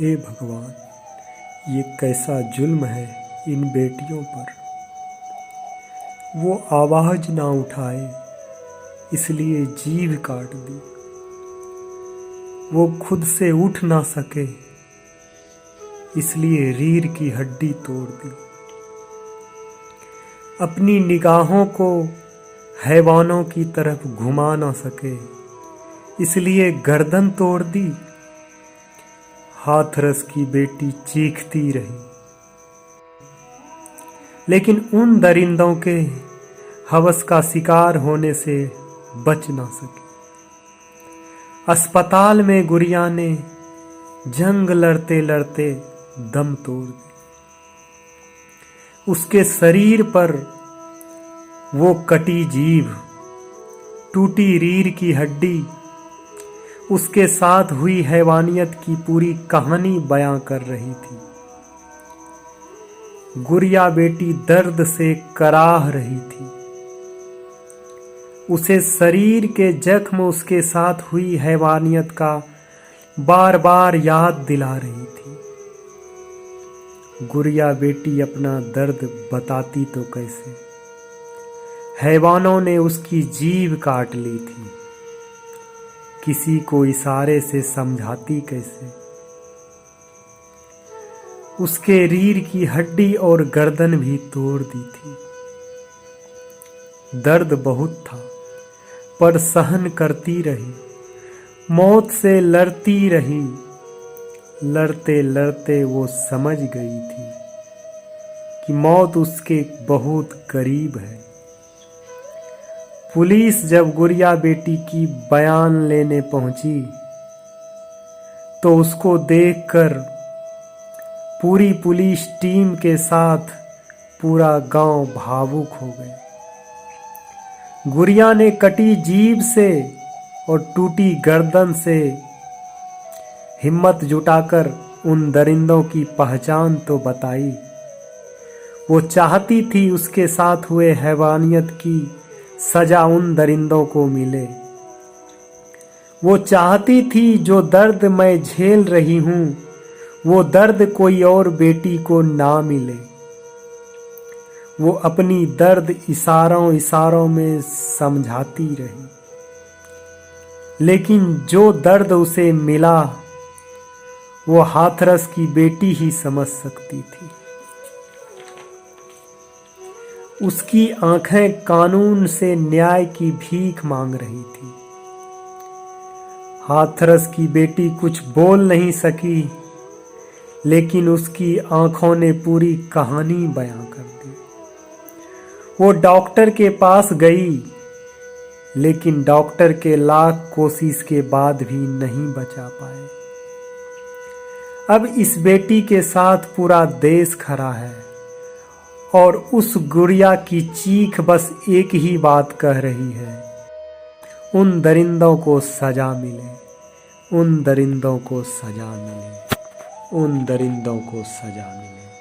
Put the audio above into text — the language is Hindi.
हे भगवान, ये कैसा जुल्म है इन बेटियों पर। वो आवाज ना उठाए इसलिए जीभ काट दी। वो खुद से उठ ना सके इसलिए रीढ़ की हड्डी तोड़ दी। अपनी निगाहों को हैवानों की तरफ घुमा ना सके इसलिए गर्दन तोड़ दी। हाथरस की बेटी चीखती रही लेकिन उन दरिंदों के हवस का शिकार होने से बच ना सकी। अस्पताल में गुड़िया ने जंग लड़ते लड़ते दम तोड़ दी। उसके शरीर पर वो कटी जीभ, टूटी रीढ़ की हड्डी, उसके साथ हुई हैवानियत की पूरी कहानी बयां कर रही थी। गुड़िया बेटी दर्द से कराह रही थी। उसे शरीर के जख्म उसके साथ हुई हैवानियत का बार बार याद दिला रही थी। गुड़िया बेटी अपना दर्द बताती तो कैसे? हैवानों ने उसकी जीभ काट ली थी। किसी को इशारे से समझाती कैसे? उसके रीढ़ की हड्डी और गर्दन भी तोड़ दी थी। दर्द बहुत था पर सहन करती रही, मौत से लड़ती रही। लड़ते लड़ते वो समझ गई थी कि मौत उसके बहुत करीब है। पुलिस जब गुड़िया बेटी की बयान लेने पहुंची तो उसको देखकर पूरी पुलिस टीम के साथ पूरा गांव भावुक हो गए। गुड़िया ने कटी जीभ से और टूटी गर्दन से हिम्मत जुटाकर उन दरिंदों की पहचान तो बताई। वो चाहती थी उसके साथ हुए हैवानियत की सजा उन दरिंदों को मिले। वो चाहती थी जो दर्द मैं झेल रही हूं वो दर्द कोई और बेटी को ना मिले। वो अपनी दर्द इशारों इशारों में समझाती रही लेकिन जो दर्द उसे मिला वो हाथरस की बेटी ही समझ सकती थी। उसकी आंखें कानून से न्याय की भीख मांग रही थी। हाथरस की बेटी कुछ बोल नहीं सकी लेकिन उसकी आंखों ने पूरी कहानी बयां कर दी। वो डॉक्टर के पास गई लेकिन डॉक्टर के लाख कोशिश के बाद भी नहीं बचा पाए। अब इस बेटी के साथ पूरा देश खड़ा है और उस गुड़िया की चीख बस एक ही बात कह रही है, उन दरिंदों को सजा मिले, उन दरिंदों को सजा मिले, उन दरिंदों को सजा मिले।